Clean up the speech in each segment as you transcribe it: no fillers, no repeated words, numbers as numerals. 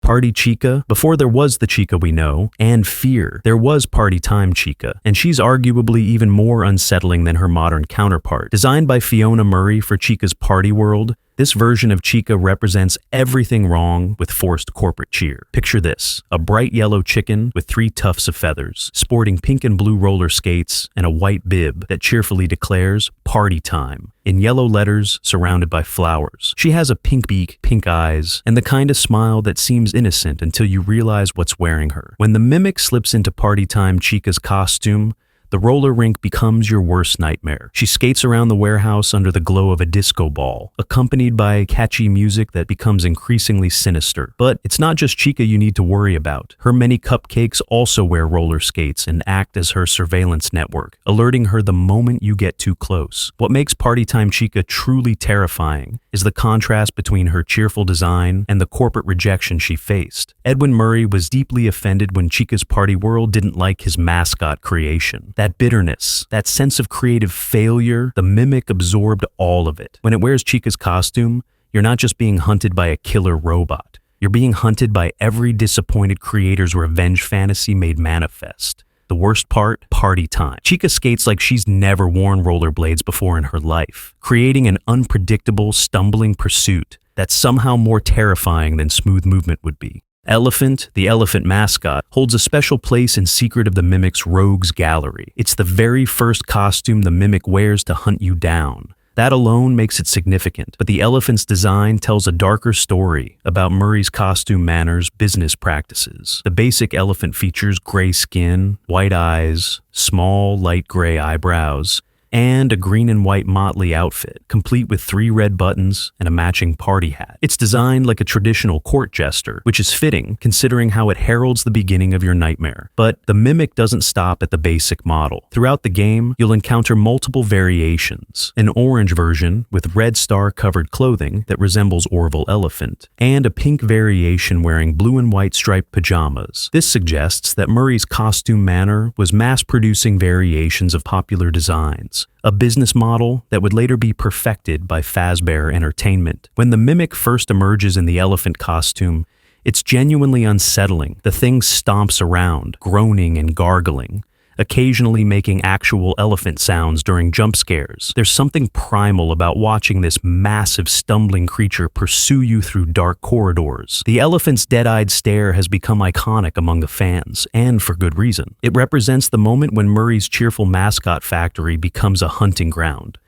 Party Chica, before there was the Chica we know, and Fear, there was Party Time Chica, and she's arguably even more unsettling than her modern counterpart. Designed by Fiona Murray for Chica's party world, this version of Chica represents everything wrong with forced corporate cheer. Picture this: a bright yellow chicken with 3 tufts of feathers, sporting pink and blue roller skates and a white bib that cheerfully declares "Party Time" in yellow letters surrounded by flowers. She has a pink beak, pink eyes, and the kind of smile that seems innocent until you realize what's wearing her. When the mimic slips into Party Time Chica's costume, the roller rink becomes your worst nightmare. She skates around the warehouse under the glow of a disco ball, accompanied by catchy music that becomes increasingly sinister. But it's not just Chica you need to worry about. Her many cupcakes also wear roller skates and act as her surveillance network, alerting her the moment you get too close. What makes Party Time Chica truly terrifying is the contrast between her cheerful design and the corporate rejection she faced. Edwin Murray was deeply offended when Chica's party world didn't like his mascot creation. That bitterness, that sense of creative failure, the mimic absorbed all of it. When it wears Chica's costume, you're not just being hunted by a killer robot. You're being hunted by every disappointed creator's revenge fantasy made manifest. The worst part? Party time. Chica skates like she's never worn rollerblades before in her life, creating an unpredictable, stumbling pursuit that's somehow more terrifying than smooth movement would be. Elephant, the elephant mascot, holds a special place in Secret of the Mimic's Rogues Gallery. It's the very first costume the mimic wears to hunt you down. That alone makes it significant, but the elephant's design tells a darker story about Murray's costume Manor's business practices. The basic elephant features gray skin, white eyes, small, light gray eyebrows, and a green and white motley outfit, complete with 3 red buttons and a matching party hat. It's designed like a traditional court jester, which is fitting considering how it heralds the beginning of your nightmare. But the mimic doesn't stop at the basic model. Throughout the game, you'll encounter multiple variations: an orange version with red star-covered clothing that resembles Orville Elephant, and a pink variation wearing blue and white striped pajamas. This suggests that Murray's costume Manor was mass-producing variations of popular designs, a business model that would later be perfected by Fazbear Entertainment. When the mimic first emerges in the elephant costume, it's genuinely unsettling. The thing stomps around, groaning and gargling, occasionally making actual elephant sounds during jump scares. There's something primal about watching this massive, stumbling creature pursue you through dark corridors. The elephant's dead-eyed stare has become iconic among the fans, and for good reason. It represents the moment when Murray's cheerful mascot factory becomes a hunting ground.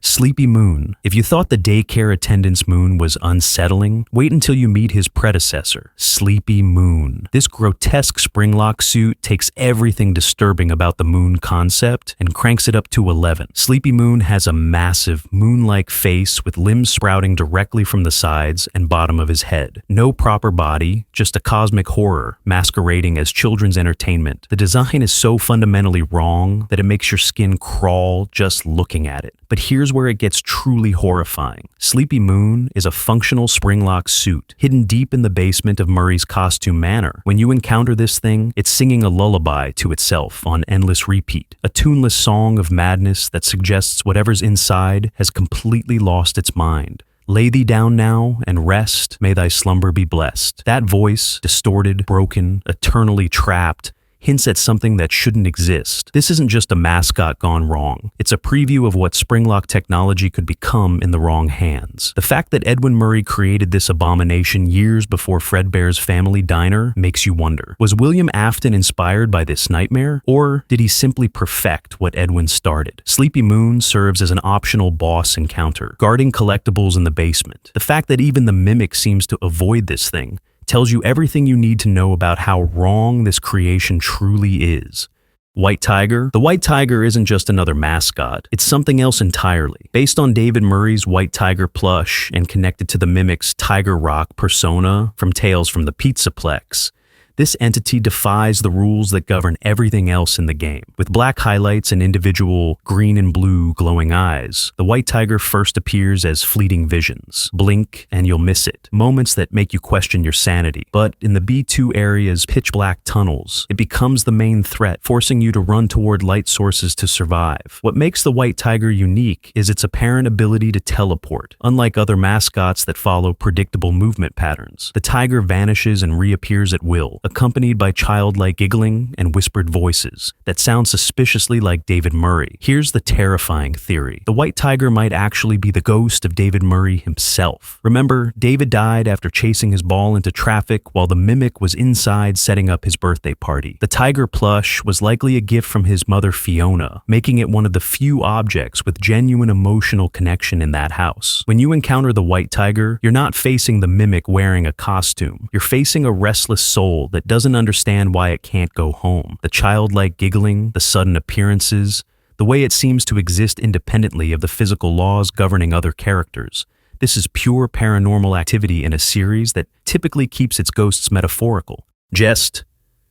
Sleepy Moon. If you thought the daycare attendant's moon was unsettling, wait until you meet his predecessor, Sleepy Moon. This grotesque springlock suit takes everything disturbing about the moon concept and cranks it up to 11. Sleepy Moon has a massive, moon-like face with limbs sprouting directly from the sides and bottom of his head. No proper body, just a cosmic horror masquerading as children's entertainment. The design is so fundamentally wrong that it makes your skin crawl just looking at it. But here's where it gets truly horrifying. Sleepy Moon is a functional springlock suit, hidden deep in the basement of Murray's costume Manor. When you encounter this thing, it's singing a lullaby to itself on endless repeat, a tuneless song of madness that suggests whatever's inside has completely lost its mind. Lay thee down now and rest, may thy slumber be blessed. That voice, distorted, broken, eternally trapped, hints at something that shouldn't exist. This isn't just a mascot gone wrong. It's a preview of what springlock technology could become in the wrong hands. The fact that Edwin Murray created this abomination years before Fredbear's Family Diner makes you wonder. Was William Afton inspired by this nightmare? Or did he simply perfect what Edwin started? Sleepy Moon serves as an optional boss encounter, guarding collectibles in the basement. The fact that even the mimic seems to avoid this thing tells you everything you need to know about how wrong this creation truly is. White Tiger? The White Tiger isn't just another mascot. It's something else entirely. Based on David Murray's White Tiger plush and connected to the mimic's Tiger Rock persona from Tales from the Pizzaplex, This entity defies the rules that govern everything else in the game. With black highlights and individual green and blue glowing eyes, the white tiger first appears as fleeting visions. Blink and you'll miss it. Moments that make you question your sanity. But in the B2 area's pitch black tunnels, it becomes the main threat, forcing you to run toward light sources to survive. What makes the white tiger unique is its apparent ability to teleport. Unlike other mascots that follow predictable movement patterns, the tiger vanishes and reappears at will, accompanied by childlike giggling and whispered voices that sound suspiciously like David Murray. Here's the terrifying theory. The white tiger might actually be the ghost of David Murray himself. Remember, David died after chasing his ball into traffic while the mimic was inside setting up his birthday party. The tiger plush was likely a gift from his mother Fiona, making it one of the few objects with genuine emotional connection in that house. When you encounter the white tiger, you're not facing the mimic wearing a costume. You're facing a restless soul that doesn't understand why it can't go home. The childlike giggling, the sudden appearances, the way it seems to exist independently of the physical laws governing other characters. This is pure paranormal activity in a series that typically keeps its ghosts metaphorical. Jest.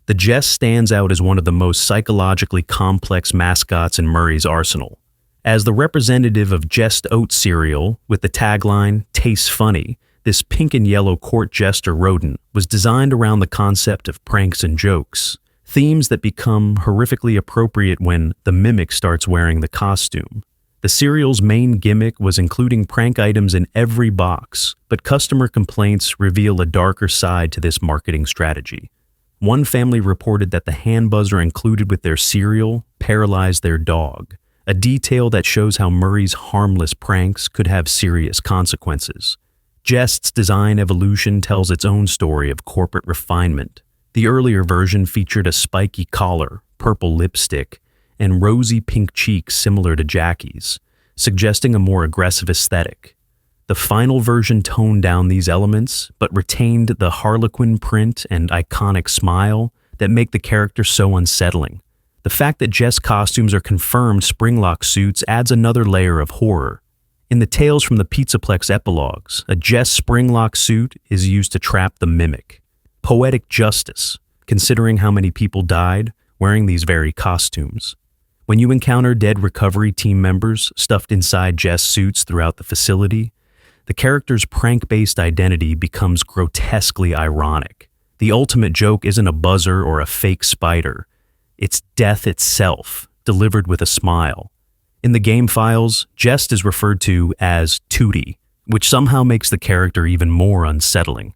The Jest stands out as one of the most psychologically complex mascots in Murray's arsenal. As the representative of Jest oat cereal, with the tagline, "Tastes funny," this pink and yellow court jester rodent was designed around the concept of pranks and jokes, themes that become horrifically appropriate when the mimic starts wearing the costume. The cereal's main gimmick was including prank items in every box, but customer complaints reveal a darker side to this marketing strategy. One family reported that the hand buzzer included with their cereal paralyzed their dog, a detail that shows how Murray's harmless pranks could have serious consequences. Jest's design evolution tells its own story of corporate refinement. The earlier version featured a spiky collar, purple lipstick, and rosy pink cheeks similar to Jackie's, suggesting a more aggressive aesthetic. The final version toned down these elements, but retained the harlequin print and iconic smile that make the character so unsettling. The fact that Jest costumes are confirmed Springlock suits adds another layer of horror. In the Tales from the Pizzaplex epilogues, a Jest Springlock suit is used to trap the mimic. Poetic justice, considering how many people died wearing these very costumes. When you encounter dead recovery team members stuffed inside Jest suits throughout the facility, the character's prank-based identity becomes grotesquely ironic. The ultimate joke isn't a buzzer or a fake spider. It's death itself, delivered with a smile. In the game files, Jest is referred to as Tootie, which somehow makes the character even more unsettling.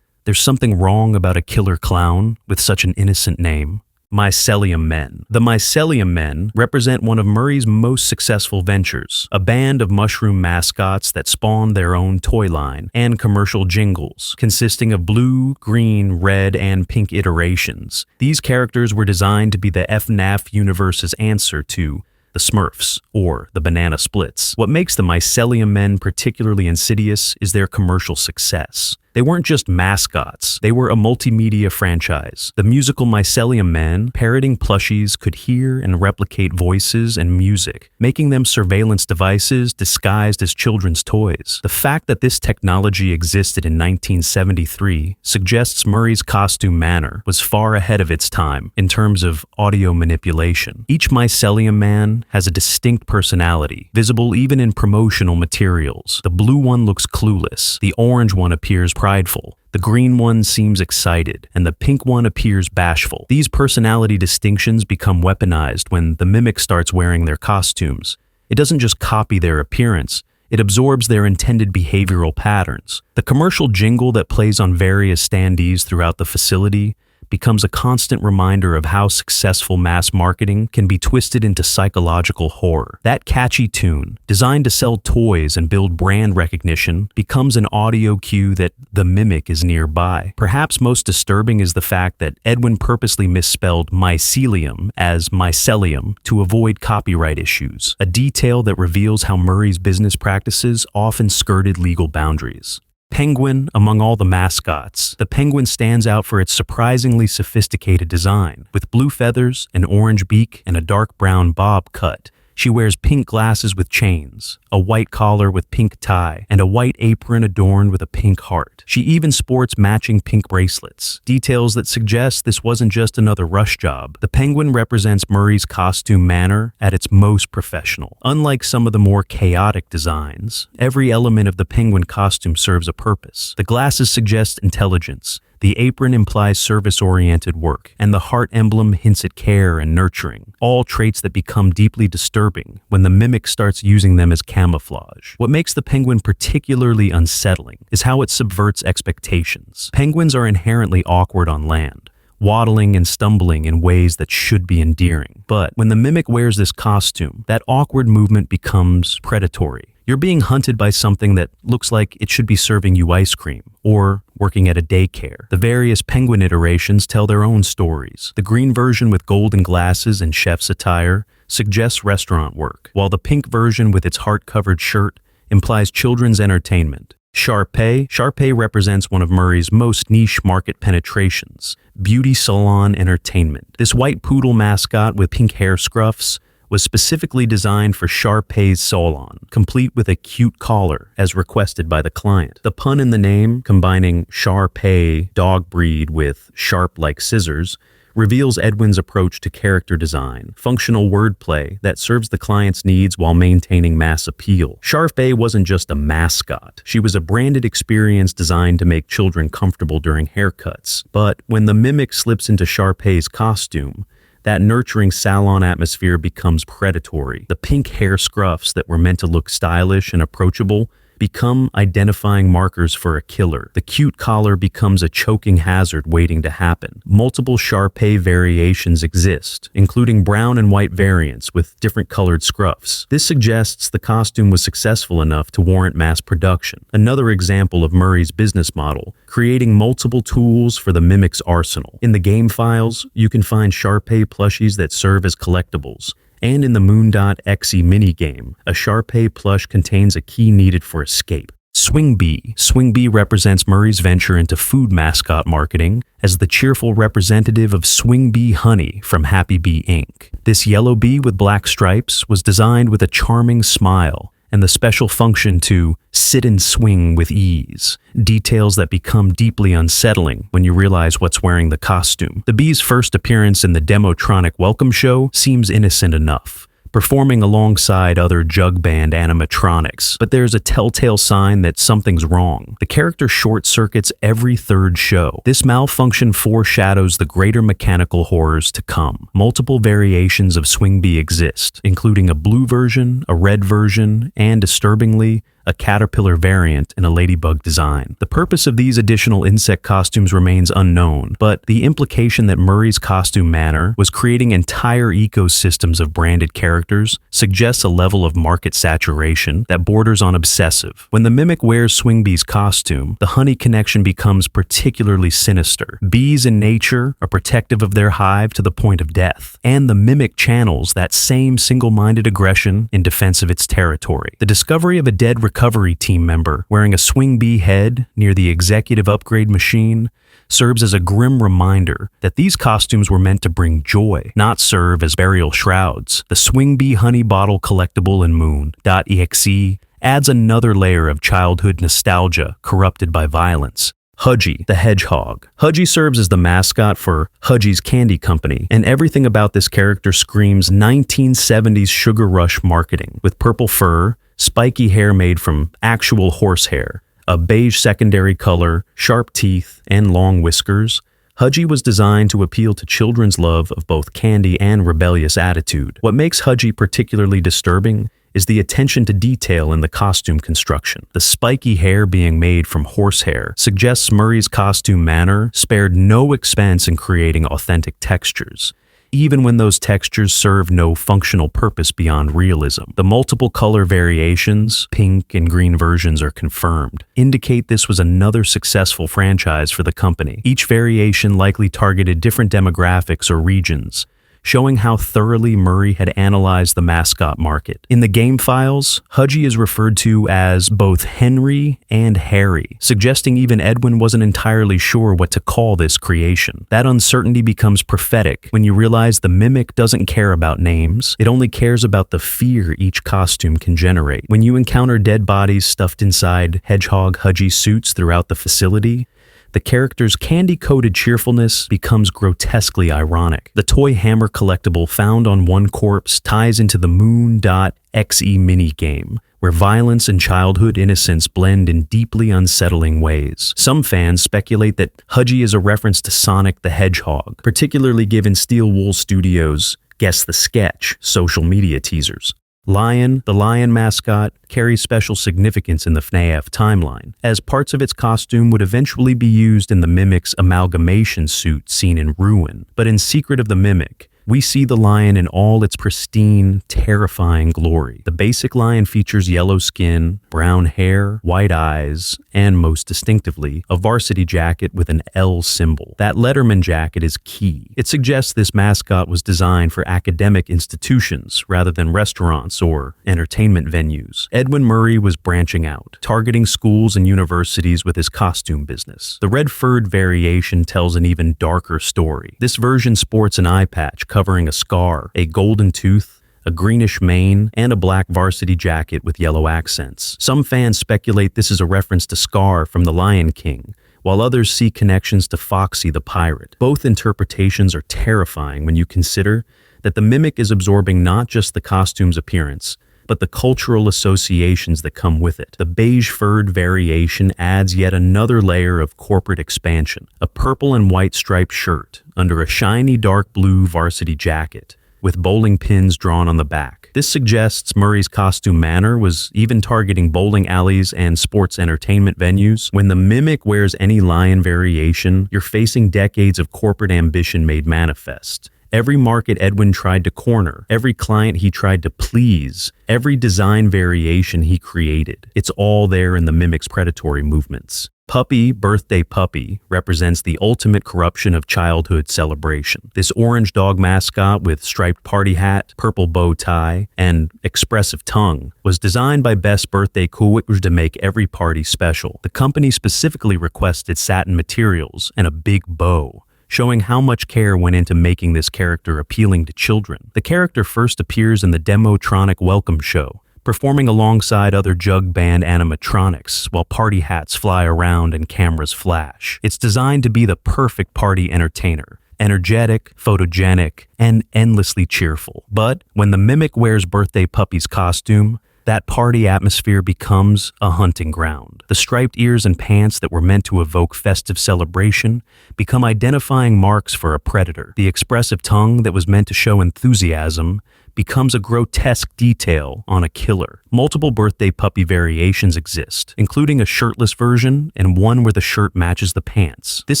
There's something wrong about a killer clown with such an innocent name. Mycellium Men. The Mycellium Men represent one of Murray's most successful ventures, a band of mushroom mascots that spawned their own toy line and commercial jingles, consisting of blue, green, red, and pink iterations. These characters were designed to be the FNAF universe's answer to the Smurfs, or the Banana Splits. What makes the Mycellium Men particularly insidious is their commercial success. They weren't just mascots, they were a multimedia franchise. The musical Mycellium Men, parroting plushies, could hear and replicate voices and music, making them surveillance devices disguised as children's toys. The fact that this technology existed in 1973 suggests Murray's costume Manor was far ahead of its time in terms of audio manipulation. Each Mycellium Man has a distinct personality, visible even in promotional materials. The blue one looks clueless, the orange one appears prideful, the green one seems excited, and the pink one appears bashful. These personality distinctions become weaponized when the mimic starts wearing their costumes. It doesn't just copy their appearance, it absorbs their intended behavioral patterns. The commercial jingle that plays on various standees throughout the facility becomes a constant reminder of how successful mass marketing can be twisted into psychological horror. That catchy tune, designed to sell toys and build brand recognition, becomes an audio cue that the mimic is nearby. Perhaps most disturbing is the fact that Edwin purposely misspelled mycelium as mycelium to avoid copyright issues, a detail that reveals how Murray's business practices often skirted legal boundaries. Penguin, among all the mascots, the penguin stands out for its surprisingly sophisticated design. With blue feathers, an orange beak, and a dark brown bob cut, She wears pink glasses with chains, a white collar with pink tie, and a white apron adorned with a pink heart. She even sports matching pink bracelets, details that suggest this wasn't just another rush job. The penguin represents Murray's costume Manor at its most professional. Unlike some of the more chaotic designs, every element of the penguin costume serves a purpose. The glasses suggest intelligence, the apron implies service-oriented work, and the heart emblem hints at care and nurturing, all traits that become deeply disturbing when the mimic starts using them as camouflage. What makes the penguin particularly unsettling is how it subverts expectations. Penguins are inherently awkward on land, waddling and stumbling in ways that should be endearing. But when the mimic wears this costume, that awkward movement becomes predatory. You're being hunted by something that looks like it should be serving you ice cream or working at a daycare. The various penguin iterations tell their own stories. The green version with golden glasses and chef's attire suggests restaurant work, while the pink version with its heart-covered shirt implies children's entertainment. Sharpay represents one of Murray's most niche market penetrations, beauty salon entertainment. This white poodle mascot with pink hair scruffs was specifically designed for Sharpay's salon, complete with a cute collar as requested by the client. The pun in the name, combining Sharpay dog breed with sharp like scissors, reveals Edwin's approach to character design, functional wordplay that serves the client's needs while maintaining mass appeal. Sharpay wasn't just a mascot. She was a branded experience designed to make children comfortable during haircuts. But when the mimic slips into Sharpay's costume, that nurturing salon atmosphere becomes predatory. The pink hair scruffs that were meant to look stylish and approachable become identifying markers for a killer. The cute collar becomes a choking hazard waiting to happen. Multiple Sharpay variations exist, including brown and white variants with different colored scruffs. This suggests the costume was successful enough to warrant mass production. Another example of Murray's business model, creating multiple tools for the mimic's arsenal. In the game files, you can find Sharpay plushies that serve as collectibles. And in the Moon.exe minigame, a Sharpay plush contains a key needed for escape. Swing Bee. Swing Bee represents Murray's venture into food mascot marketing as the cheerful representative of Swing Bee Honey from Happy Bee Inc. This yellow bee with black stripes was designed with a charming smile and the special function to sit and swing with ease, details that become deeply unsettling when you realize what's wearing the costume. The bee's first appearance in the Animatronic welcome show seems innocent enough, performing alongside other jug band animatronics, but there's a telltale sign that something's wrong. The character short-circuits every third show. This malfunction foreshadows the greater mechanical horrors to come. Multiple variations of Swing Bee exist, including a blue version, a red version, and, disturbingly, a caterpillar variant in a ladybug design. The purpose of these additional insect costumes remains unknown, but the implication that Murray's costume Manor was creating entire ecosystems of branded characters suggests a level of market saturation that borders on obsessive. When the mimic wears Swing Bee's costume, the honey connection becomes particularly sinister. Bees in nature are protective of their hive to the point of death, and the mimic channels that same single-minded aggression in defense of its territory. The discovery of a dead recovery team member wearing a Swing Bee head near the executive upgrade machine serves as a grim reminder that these costumes were meant to bring joy, not serve as burial shrouds. The Swing Bee honey bottle collectible in Moon.exe adds another layer of childhood nostalgia corrupted by violence. Hudgie, the hedgehog. Hudgie serves as the mascot for Hudgie's Candy Company, and everything about this character screams 1970s sugar rush marketing, with purple fur, spiky hair made from actual horsehair, a beige secondary color, sharp teeth, and long whiskers. Hudgie was designed to appeal to children's love of both candy and rebellious attitude. What makes Hudgie particularly disturbing is the attention to detail in the costume construction. The spiky hair being made from horsehair suggests Murray's costume Manor spared no expense in creating authentic textures, even when those textures serve no functional purpose beyond realism. The multiple color variations, pink and green versions are confirmed, indicate this was another successful franchise for the company. Each variation likely targeted different demographics or regions, showing how thoroughly Murray had analyzed the mascot market. In the game files, Hudgie is referred to as both Henry and Harry, suggesting even Edwin wasn't entirely sure what to call this creation. That uncertainty becomes prophetic when you realize the mimic doesn't care about names, it only cares about the fear each costume can generate. When you encounter dead bodies stuffed inside Hedgehog Hudgie suits throughout the facility, the character's candy-coated cheerfulness becomes grotesquely ironic. The toy hammer collectible found on one corpse ties into the Moon.exe minigame, where violence and childhood innocence blend in deeply unsettling ways. Some fans speculate that Hudgie is a reference to Sonic the Hedgehog, particularly given Steel Wool Studios' Guess the Sketch social media teasers. Lion, the lion mascot, carries special significance in the FNAF timeline, as parts of its costume would eventually be used in the Mimic's amalgamation suit seen in Ruin. But in Secret of the Mimic, we see the lion in all its pristine, terrifying glory. The basic lion features yellow skin, brown hair, white eyes, and most distinctively, a varsity jacket with an L symbol. That Letterman jacket is key. It suggests this mascot was designed for academic institutions rather than restaurants or entertainment venues. Edwin Murray was branching out, targeting schools and universities with his costume business. The red-furred variation tells an even darker story. This version sports an eye patch covering a scar, a golden tooth, a greenish mane, and a black varsity jacket with yellow accents. Some fans speculate this is a reference to Scar from The Lion King, while others see connections to Foxy the Pirate. Both interpretations are terrifying when you consider that the mimic is absorbing not just the costume's appearance, but the cultural associations that come with it. The beige-furred variation adds yet another layer of corporate expansion, a purple and white striped shirt under a shiny dark blue varsity jacket, with bowling pins drawn on the back. This suggests Murray's costume Manor was even targeting bowling alleys and sports entertainment venues. When the mimic wears any lion variation, you're facing decades of corporate ambition made manifest. Every market Edwin tried to corner, every client he tried to please, every design variation he created, it's all there in the mimic's predatory movements. Puppy, Birthday Puppy, represents the ultimate corruption of childhood celebration. This orange dog mascot with striped party hat, purple bow tie, and expressive tongue was designed by Best Birthday Coolidge to make every party special. The company specifically requested satin materials and a big bow, showing how much care went into making this character appealing to children. The character first appears in the Demotronic Welcome Show, performing alongside other jug band animatronics while party hats fly around and cameras flash. It's designed to be the perfect party entertainer, energetic, photogenic, and endlessly cheerful. But when the mimic wears Birthday Puppy's costume, that party atmosphere becomes a hunting ground. The striped ears and pants that were meant to evoke festive celebration become identifying marks for a predator. The expressive tongue that was meant to show enthusiasm becomes a grotesque detail on a killer. Multiple Birthday Puppy variations exist, including a shirtless version and one where the shirt matches the pants. This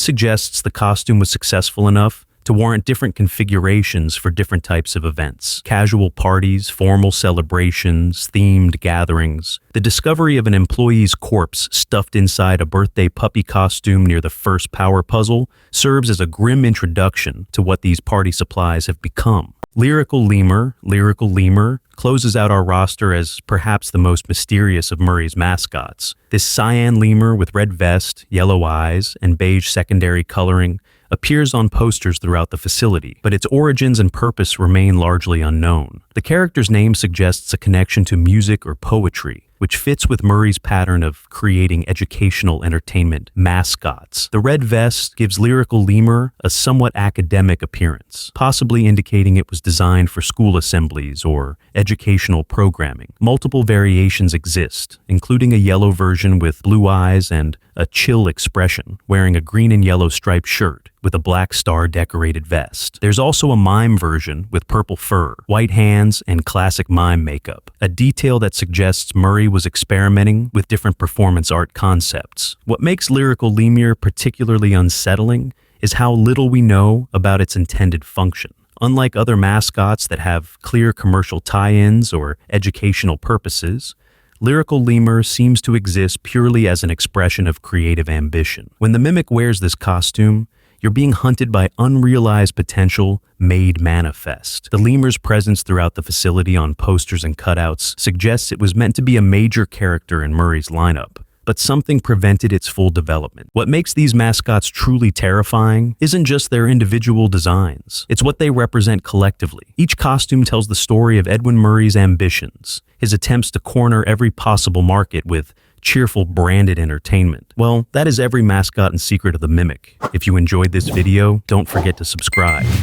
suggests the costume was successful enough to warrant different configurations for different types of events. Casual parties, formal celebrations, themed gatherings. The discovery of an employee's corpse stuffed inside a Birthday Puppy costume near the first power puzzle serves as a grim introduction to what these party supplies have become. Lyrical Lemur closes out our roster as perhaps the most mysterious of Murray's mascots. This cyan lemur with red vest, yellow eyes, and beige secondary coloring appears on posters throughout the facility, but its origins and purpose remain largely unknown. The character's name suggests a connection to music or poetry, which fits with Murray's pattern of creating educational entertainment mascots. The red vest gives Lyrical Lemur a somewhat academic appearance, possibly indicating it was designed for school assemblies or educational programming. Multiple variations exist, including a yellow version with blue eyes and a chill expression, wearing a green and yellow striped shirt with a black star decorated vest. There's also a mime version with purple fur, white hands, and classic mime makeup, a detail that suggests Murray was experimenting with different performance art concepts. What makes Lyrical Lemur particularly unsettling is how little we know about its intended function. Unlike other mascots that have clear commercial tie-ins or educational purposes, Lyrical Lemur seems to exist purely as an expression of creative ambition. When the mimic wears this costume, You're being hunted by unrealized potential made manifest. The lemur's presence throughout the facility on posters and cutouts suggests it was meant to be a major character in Murray's lineup. But something prevented its full development. What makes these mascots truly terrifying isn't just their individual designs. It's what they represent collectively. Each costume tells the story of Edwin Murray's ambitions, his attempts to corner every possible market with cheerful branded entertainment. Well, that is every mascot and secret of the Mimic. If you enjoyed this video, don't forget to subscribe.